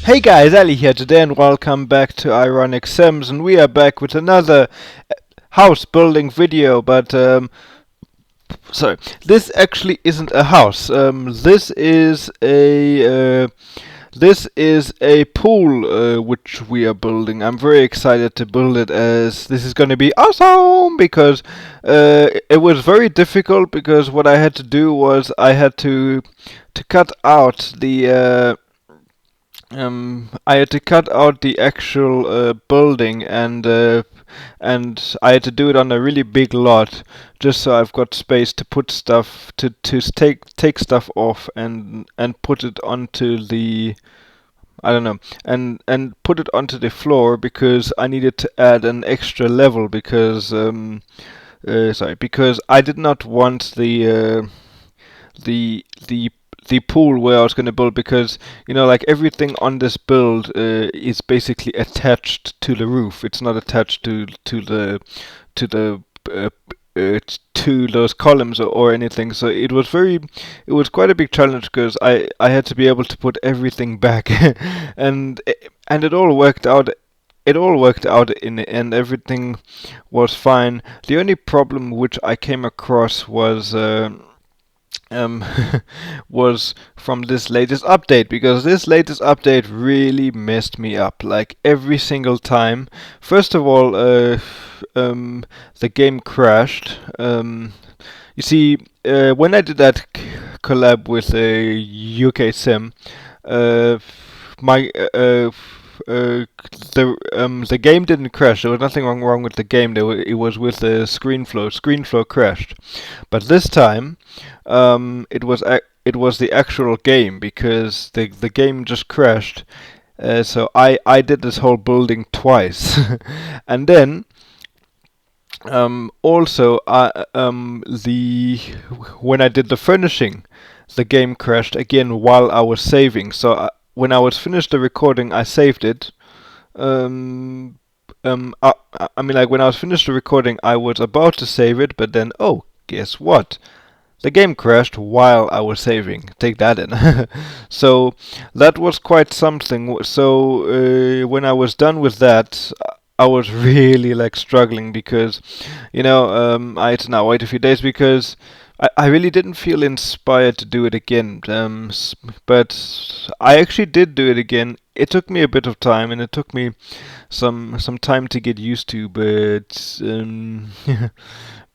Hey guys, Ali here today and welcome back to Ironic Sims, and we are back with another house building video, but sorry, this actually isn't a house. This is a pool which we are building. I'm very excited to build it as this is going to be awesome because it was very difficult because what I had to do was I had to cut out the I had to cut out the actual building and I had to do it on a really big lot just so I've got space to put stuff to take stuff off and put it onto the I don't know and put it onto the floor because I needed to add an extra level because because I did not want the the pool where I was going to build because like everything on this build is basically attached to the roof. It's not attached to the to those columns or anything. So it was quite a big challenge because I had to be able to put everything back, and it all worked out. It all worked out in the end. Everything was fine. The only problem which I came across um, was from this latest update because this latest update really messed me up like every single time. First of all, the game crashed. You see, when I did that collab with a UK sim, uh, my the game didn't crash. There was nothing wrong with the game. It was with the screen flow. Screen flow crashed, but this time, it was the actual game because the game just crashed. So I did this whole building twice, and then also the when I did the furnishing, the game crashed again while I was saving. So when I was finished the recording, I saved it. Um, I mean, like when I was finished the recording, I was about to save it, but then oh, guess what? The game crashed while I was saving. Take that in. So that was quite something. So when I was done with that, I was really like struggling because, I had to now wait a few days because I really didn't feel inspired to do it again. But I actually did do it again. It took me a bit of time and it took me some time to get used to, but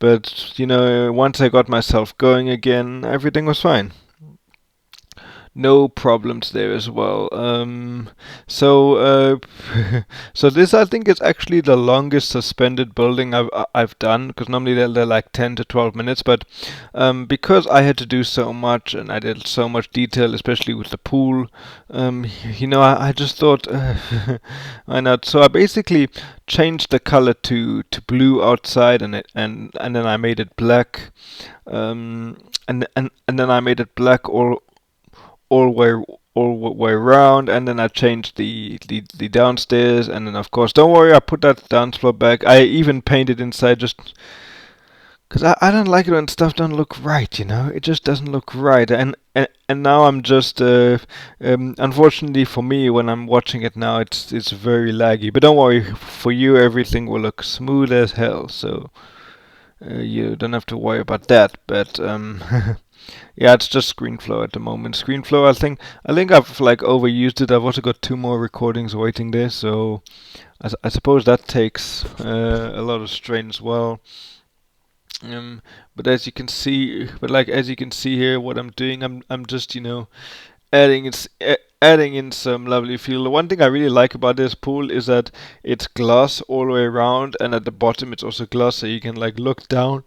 but once I got myself going again, everything was fine. No problems there as well. So so this I think is actually the longest suspended building I've done because normally they're like 10 to 12 minutes, but because I had to do so much and I did so much detail, especially with the pool, I just thought why not? So I basically changed the color to blue outside and then I made it black. And then I made it black all way way around, and then I changed the downstairs, and then of course don't worry, I put that dance floor back. I even painted inside just because I don't like it when stuff don't look right, it just doesn't look right. And now I'm just unfortunately for me when I'm watching it now it's very laggy, but don't worry, for you everything will look smooth as hell, so you don't have to worry about that. But yeah, it's just ScreenFlow at the moment. ScreenFlow, I think I've like overused it. I've also got two more recordings waiting there, so I suppose that takes a lot of strain as well. But as you can see, as you can see here, what I'm doing, I'm just adding in some lovely feel. The one thing I really like about this pool is that it's glass all the way around, and at the bottom it's also glass, so you can like look down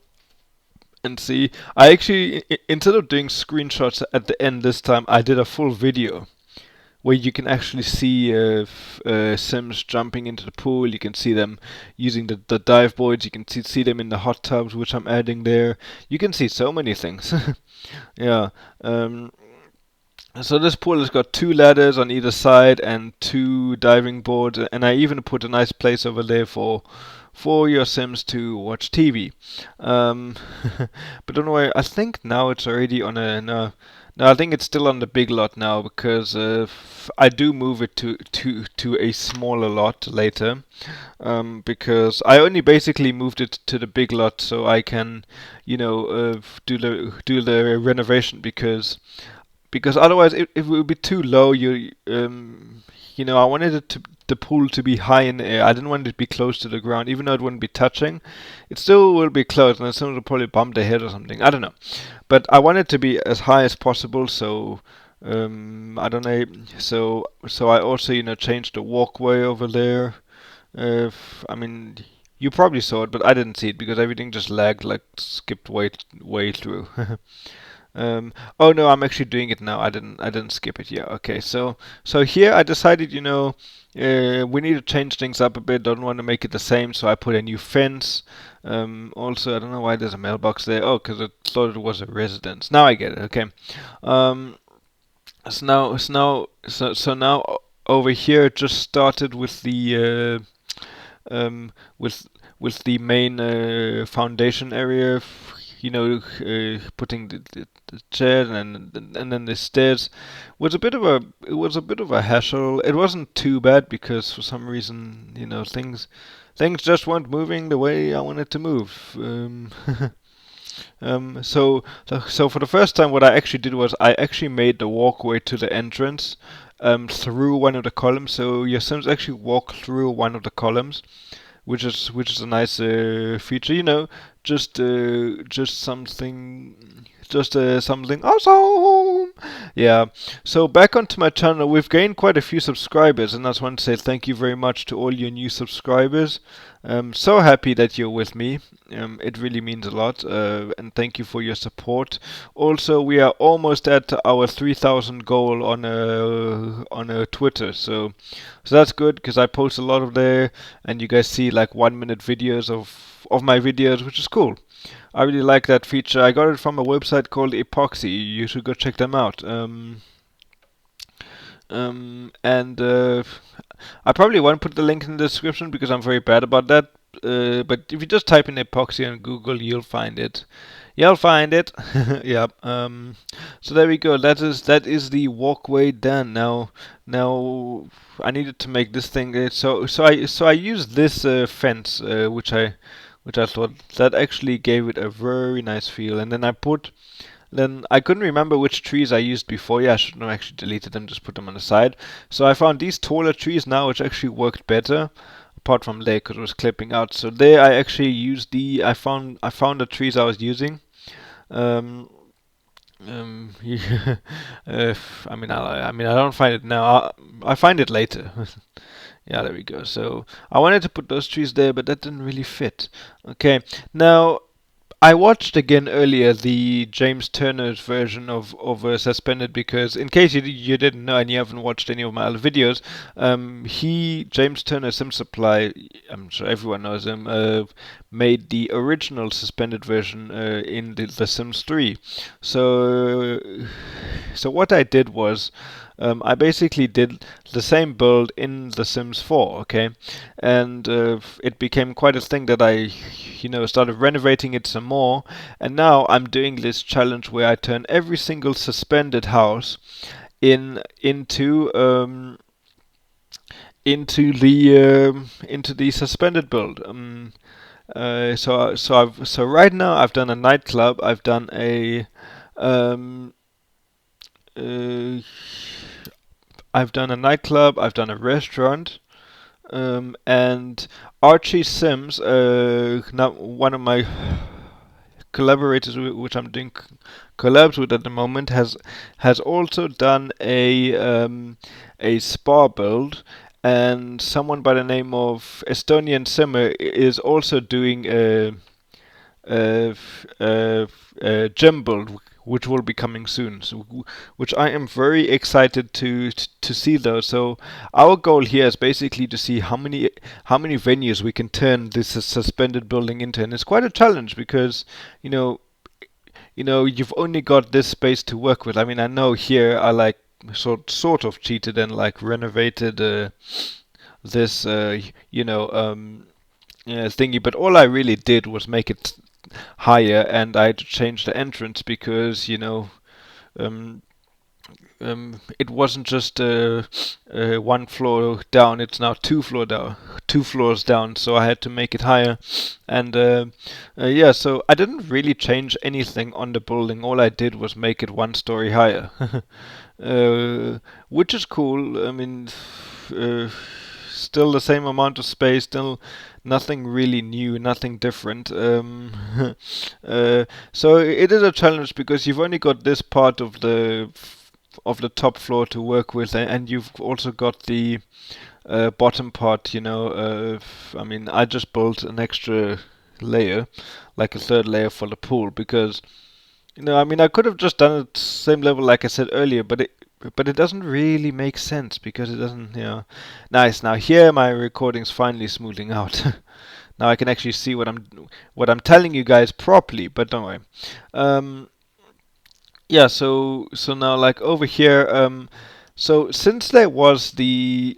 and see. I actually, instead of doing screenshots at the end this time, I did a full video where you can actually see Sims jumping into the pool. You can see them using the dive boards. You can see them in the hot tubs, which I'm adding there. You can see so many things. Yeah. So this pool has got two ladders on either side and two diving boards, and I even put a nice place over there for your Sims to watch TV. Um, but don't worry, I think now it's already on a no. No, I think it's still on the big lot now because I do move it to a smaller lot later. Because I only basically moved it to the big lot so I can, do the renovation because otherwise it would be too low. I wanted the pool to be high in the air. I didn't want it to be close to the ground, even though it wouldn't be touching. It still will be close, and someone will probably bump their head or something. I don't know, but I want it to be as high as possible. So I don't know. So I also changed the walkway over there. I mean, you probably saw it, but I didn't see it because everything just lagged, like skipped way through. Oh no, I'm actually doing it now. I didn't skip it. Yeah, okay. So here I decided, we need to change things up a bit. Don't want to make it the same, so I put a new fence. Also, I don't know why there's a mailbox there. Oh, because I thought it was a residence. Now I get it. Okay. Um, so now over here it just started with the with the main foundation area, putting the chair and then the stairs was a bit of a it was a bit of a hassle. It wasn't too bad because for some reason, things just weren't moving the way I wanted to move. So for the first time, what I actually did was I actually made the walkway to the entrance through one of the columns. So your Sims actually walk through one of the columns, which is a nice feature. Just something awesome. Yeah. So back onto my channel, we've gained quite a few subscribers, and I just want to say thank you very much to all your new subscribers. So happy that you're with me. It really means a lot, and thank you for your support. Also, we are almost at our 3,000 goal on Twitter, so that's good because I post a lot of there, and you guys see like 1 minute videos of my videos, which is cool. I really like that feature. I got it from a website called Epoxy. You should go check them out. And I probably won't put the link in the description because I'm very bad about that. But if you just type in epoxy on Google, you'll find it. You'll find it. Yeah. So there we go. That is the walkway done. Now I needed to make this thing. So I used this fence, which I thought that actually gave it a very nice feel. And then I couldn't remember which trees I used before. Yeah, I should have actually deleted them, just put them on the side. So I found these taller trees now, which actually worked better, apart from there because it was clipping out. So there I actually used I found the trees I was using. Um, yeah, I don't find it now. I find it later. Yeah, there we go. So I wanted to put those trees there, but that didn't really fit. Okay, now I watched again earlier the James Turner's version of Suspended because, in case you didn't know and you haven't watched any of my other videos, James Turner Sim Supply, I'm sure everyone knows him, made the original Suspended version in the Sims 3. So so what I did was I basically did the same build in The Sims 4, okay? And it became quite a thing that I, started renovating it some more. And now I'm doing this challenge where I turn every single suspended house into the suspended build. So right now I've done a nightclub. I've done um, uh, I've done a nightclub, I've done a restaurant, and Archie Sims, now one of my collaborators, which I'm doing collabs with at the moment, has also done a spa build, and someone by the name of Estonian Simmer is also doing uh, gem build, which will be coming soon. So, which I am very excited to see those. So our goal here is basically to see how many venues we can turn this suspended building into, and it's quite a challenge because you know you've only got this space to work with. I mean, I know here I like sort of cheated and like renovated this thingy, but all I really did was make it higher, and I had to change the entrance because um, it wasn't just one floor down. It's now two floors down. So I had to make it higher, and yeah. So I didn't really change anything on the building. All I did was make it one story higher, which is cool. I mean, uh, still the same amount of space, still nothing really new, nothing different. So it is a challenge because you've only got this part of the top floor to work with, and you've also got the bottom part. I mean, I just built an extra layer, like a third layer for the pool, because I mean, I could have just done it same level like I said earlier, but it doesn't really make sense because it doesn't. Nice. Now here my recording's finally smoothing out. Now I can actually see what I'm telling you guys properly. But don't worry. Um, yeah. So now like over here. So since there was the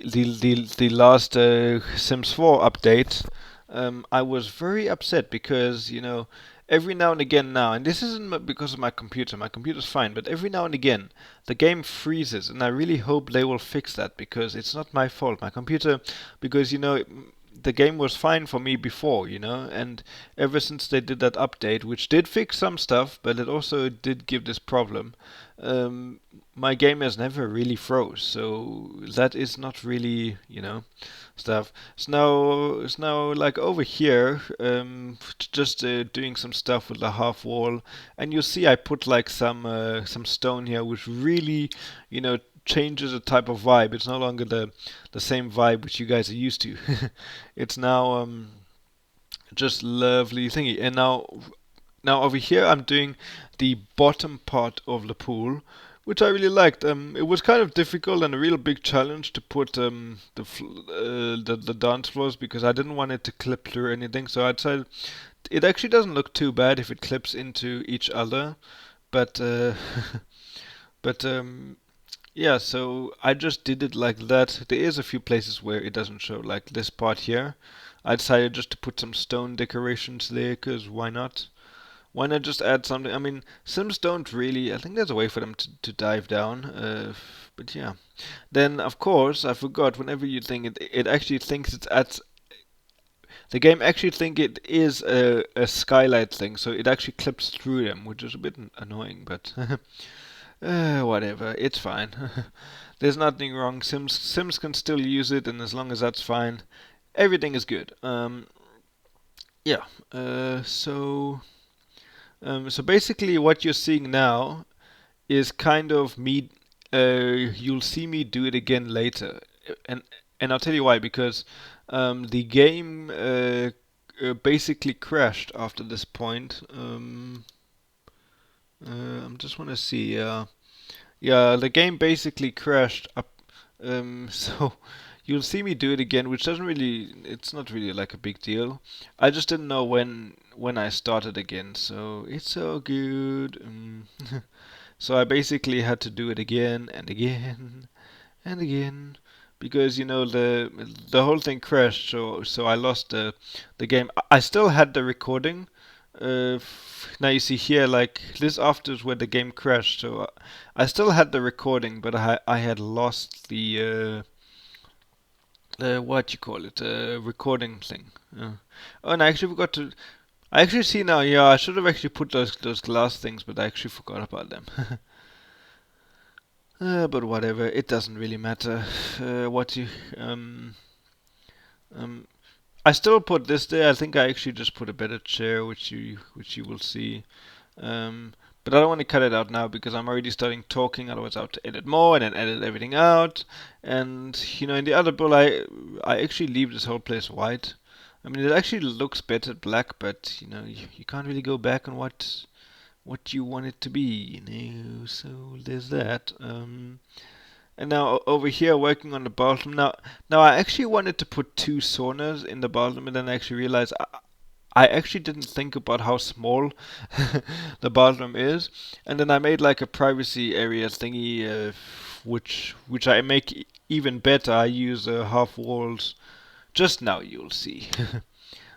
last Sims 4 update, I was very upset because every now and again now, and this isn't because of my computer. My computer's fine, but every now and again the game freezes, and I really hope they will fix that because it's not my fault. My computer, because the game was fine for me before, and ever since they did that update, which did fix some stuff, but it also did give this problem, my game has never really froze. So that is not really, stuff. It's now like over here, just doing some stuff with the half wall, and you see I put like some stone here, which really, changes the type of vibe. It's no longer the same vibe which you guys are used to. It's now just lovely thingy. And now over here I'm doing the bottom part of the pool, which I really liked. It was kind of difficult and a real big challenge to put the dance floors because I didn't want it to clip through anything. So I decided it actually doesn't look too bad if it clips into each other, but but yeah. So I just did it like that. There is a few places where it doesn't show, like this part here. I decided just to put some stone decorations there, cause why not? Why not just add something? I mean, Sims don't really. I think there's a way for them to dive down. But yeah. Then of course I forgot. Whenever you think it actually thinks it's at. The game actually think it is a skylight thing, so it actually clips through them, which is a bit annoying. But whatever, it's fine. There's nothing wrong. Sims can still use it, and as long as that's fine, everything is good. Yeah. So basically, what you're seeing now is kind of me. You'll see me do it again later, and and I'll tell you why. Because the game basically crashed after this point. I just want to see. Yeah, the game basically crashed up. So you'll see me do it again, which doesn't really. It's not really like a big deal. I just didn't know when I started again, so it's so good. So I basically had to do it again and again and again because the whole thing crashed. So I lost the game. I still had the recording. Now you see here, like this after is where the game crashed. So I still had the recording, but I had lost the what you call it, recording thing. Oh, and I actually forgot to. I actually see now. Yeah, I should have actually put those glass things, but I actually forgot about them. But whatever, it doesn't really matter. What you um I still put this there. I think I actually just put a better chair, which you will see. But I don't want to cut it out now because I'm already starting talking. Otherwise, I have to edit more and then edit everything out. And in the other build, I actually leave this whole place white. I mean, it actually looks better black, but you can't really go back on what you want it to be. So there's that. And now over here, working on the bathroom. Now I actually wanted to put two saunas in the bathroom, and then I actually realized I actually didn't think about how small the bathroom is, and then I made like a privacy area thingy, which I make even better. I use half walls. Just now you'll see.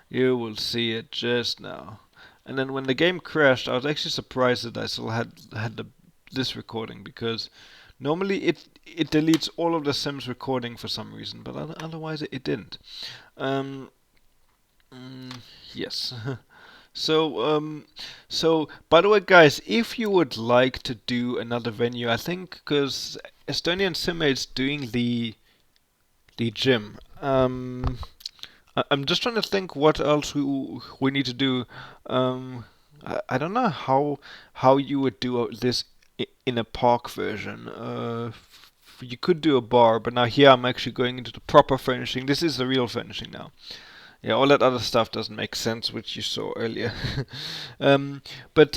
You will see it just now. And then when the game crashed, I was actually surprised that I still had this recording because Normally it deletes all of the Sims recording for some reason, but otherwise it didn't. Um, mm, yes. So by the way, guys, if you would like to do another venue, I think because Estonian Simmate's doing the gym. I'm just trying to think what else we need to do. I don't know how you would do this in a park version. You could do a bar, but now here I'm actually going into the proper furnishing. This is the real furnishing now. Yeah, all that other stuff doesn't make sense, which you saw earlier. um, but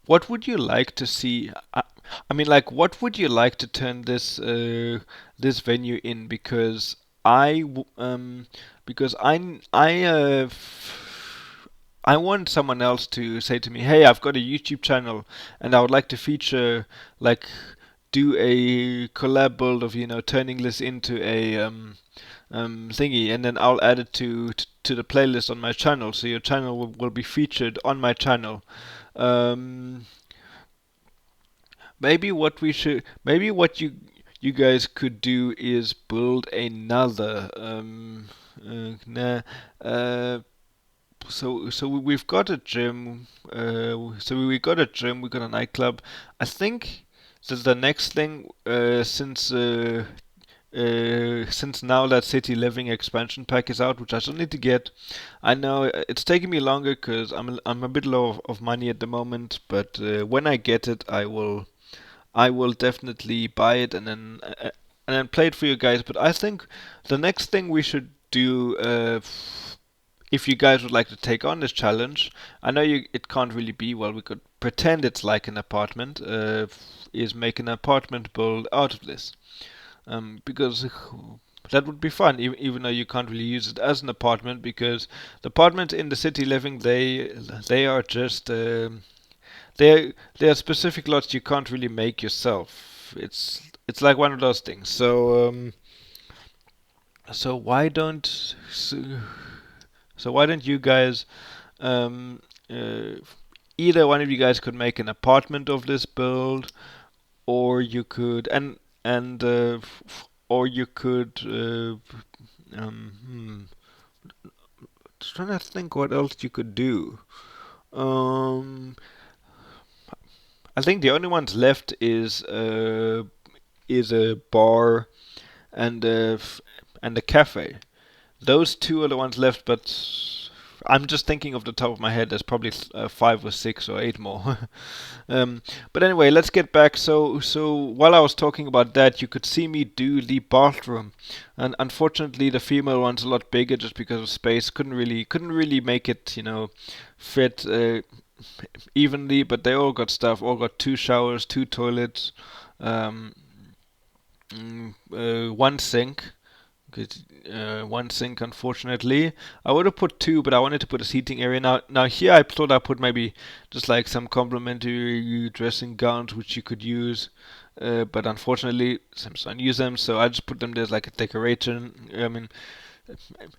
what would you like to see? I mean, like, what would you like to turn this venue in? Because I want someone else to say to me, "Hey, I've got a YouTube channel, and I would like to feature like do a collab build of turning this into a thingy, and then I'll add it to the playlist on my channel, so your channel will be featured on my channel." Um, maybe what you guys could do is build another nah, uh, so we've got a gym. We got a gym. We got a nightclub. I think that the next thing, since now that City Living expansion pack is out, which I still need to get. I know it's taking me longer because I'm a bit low of money at the moment. But when I get it, I will definitely buy it and then play it for you guys. But I think the next thing we should do, if you guys would like to take on this challenge, I know it can't really be. Well, we could pretend it's like an apartment. Is make an apartment build out of this, because that would be fun. Even though you can't really use it as an apartment, because the apartments in the City Living they are just there are specific lots you can't really make yourself. It's like one of those things. So why don't why don't you guys um, uh, either one of you guys could make an apartment of this build, or you could and or you could just trying to think what else you could do. Um, I think the only ones left is a bar and and a cafe. Those two are the ones left, but I'm just thinking off the top of my head. There's probably 5 or 6 or 8 more. But anyway, let's get back. So while I was talking about that, you could see me do the bathroom, and unfortunately, the female one's a lot bigger just because of space. Couldn't really make it, fit evenly. But they all got stuff. All got 2 showers, 2 toilets, um, one sink. Good. One sink, unfortunately. I would have put two, but I wanted to put a seating area. Now here I thought I put maybe just like some complimentary dressing gowns which you could use, but unfortunately, Sims don't use them, so I just put them there as like a decoration. I mean,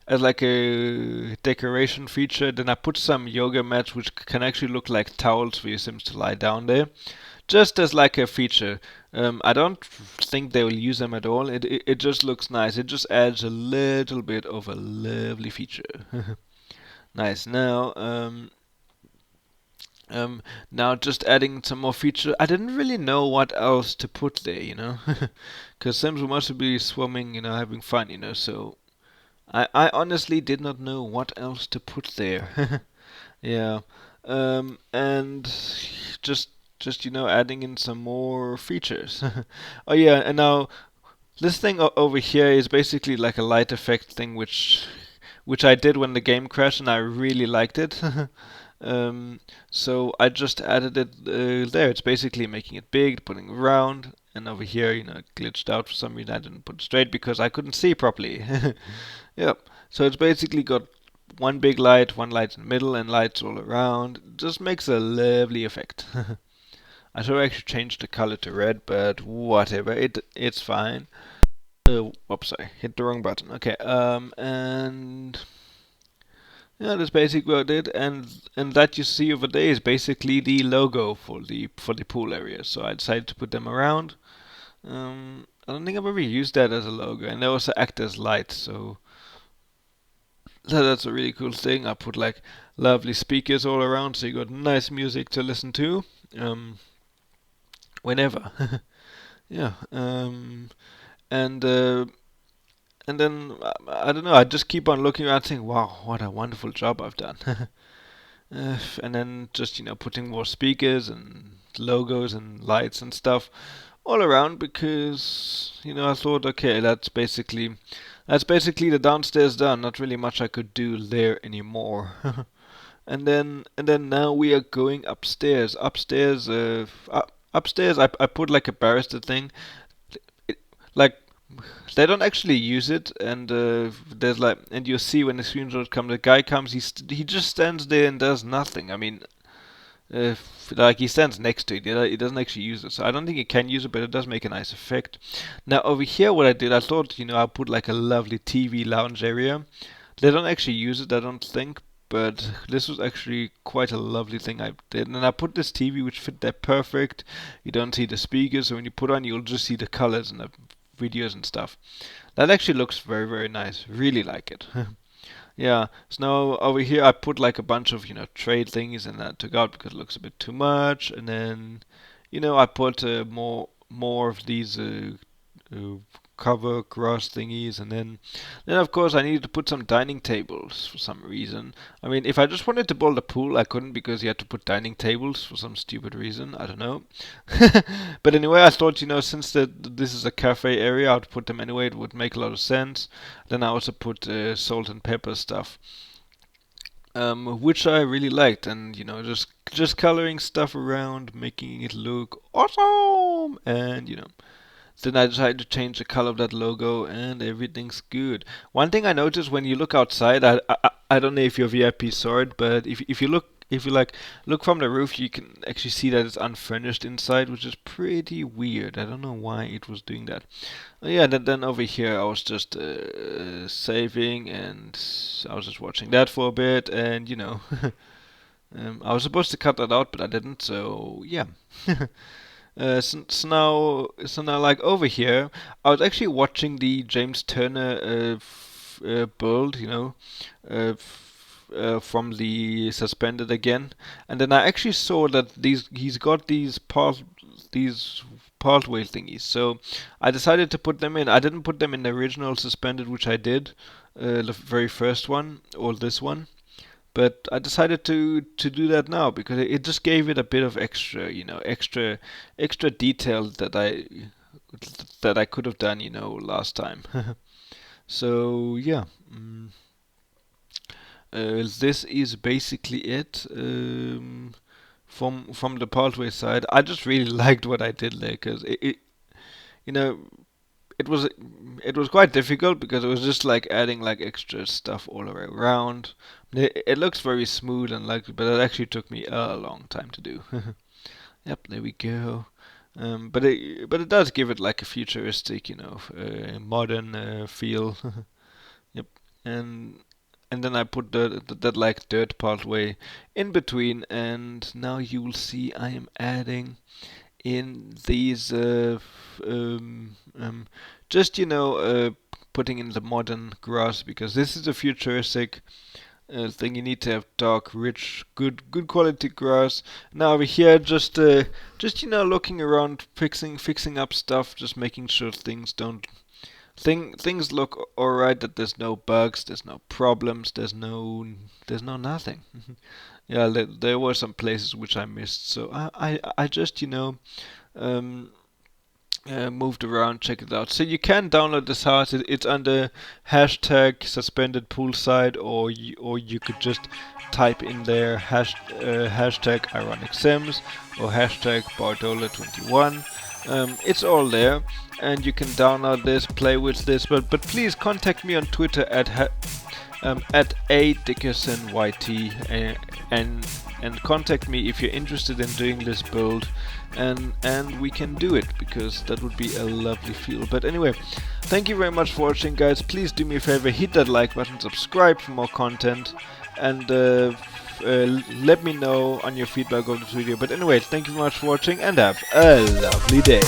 as like a decoration feature. Then I put some yoga mats which can actually look like towels for your Sims to lie down there, just as like a feature. I don't think they will use them at all. It just looks nice. It just adds a little bit of a lovely feature. Nice. Now just adding some more feature. I didn't really know what else to put there, because Sims will mostly be swimming, having fun, So I honestly did not know what else to put there. Yeah. And just adding in some more features. Oh yeah, and now this thing over here is basically like a light effect thing, which I did when the game crashed, and I really liked it. So I just added it there. It's basically making it big, putting it round, and over here, it glitched out for some reason. I didn't put it straight because I couldn't see properly. Yep. So it's basically got one big light, one light in the middle, and lights all around. It just makes a lovely effect. I should actually change the color to red, but whatever. It's fine. Whoops, I hit the wrong button. Okay. And Yeah, that's basically what I did, and that you see over there is basically the logo for the pool area. So I decided to put them around. I don't think I've ever used that as a logo, and they also act as lights. So that's a really cool thing. I put like lovely speakers all around, so you got nice music to listen to, um, whenever. Yeah. And and then I don't know. I just keep on looking around, saying, "Wow, what a wonderful job I've done." And then just putting more speakers and logos and lights and stuff all around because I thought, okay, that's basically the downstairs done. Not really much I could do there anymore. And then now we are going upstairs. Upstairs, I put like a barrister thing. It, like they don't actually use it, and there's like, and you see when the screenshot comes, the guy comes, he just stands there and does nothing. I mean, like he stands next to it, he doesn't actually use it. So I don't think he can use it, but it does make a nice effect. Now over here, what I did, I thought, I put like a lovely TV lounge area. They don't actually use it, I don't think, but this was actually quite a lovely thing I did. And I put this TV which fit there perfect. You don't see the speakers, so when you put on, you'll just see the colors and the videos and stuff. That actually looks very, very nice. Really like it. Yeah, so now over here I put like a bunch of, trade things and I took out because it looks a bit too much. And then, I put more of these uh, cover grass thingies. And then of course I needed to put some dining tables for some reason. I mean, if I just wanted to build a pool, I couldn't because you had to put dining tables for some stupid reason. I don't know. But anyway, I thought, since this is a cafe area, I'd put them anyway. It would make a lot of sense. Then I also put salt and pepper stuff, which I really liked, and just coloring stuff around, making it look awesome, and then I decided to change the color of that logo, and everything's good. One thing I noticed when you look outside, I don't know if your VIP saw it, but if you like look from the roof, you can actually see that it's unfurnished inside, which is pretty weird. I don't know why it was doing that. Yeah, then over here I was just saving, and I was just watching that for a bit, and I was supposed to cut that out, but I didn't. So yeah. So now, like over here, I was actually watching the James Turner build, from the suspended again, and then I actually saw that he's got these pathway thingies. So I decided to put them in. I didn't put them in the original suspended, which I did, the very first one or this one. But I decided to do that now because it just gave it a bit of extra, extra detail that I could have done, last time. So yeah, this is basically it. From the pathway side, I just really liked what I did there because you know, it was it was quite difficult because it was just like adding like extra stuff all around. It looks very smooth and like, but it actually took me a long time to do. Yep, there we go. But it does give it like a futuristic, modern feel. Yep, and and then I put that like dirt pathway in between, and now you will see I am adding in these just putting in the modern grass because this is a futuristic thing. You need to have dark, rich, good quality grass. Now over here, just looking around, fixing up stuff, just making sure things don't things look alright. That there's no bugs, there's no problems, there's no nothing. Yeah, there were some places which I missed, so I just um, moved around, check it out. So you can download this house. It's under hashtag suspended poolside, or you could just type in there hashtag ironic sims or hashtag bardola21. It's all there, and you can download this, play with this. But please contact me on Twitter at a_dickerson_yt, and contact me if you're interested in doing this build, and we can do it because that would be a lovely feel. But anyway, thank you very much for watching, guys. Please do me a favor, hit that like button, subscribe for more content, and let me know on your feedback of this video. But anyway, thank you very much for watching, and have a lovely day.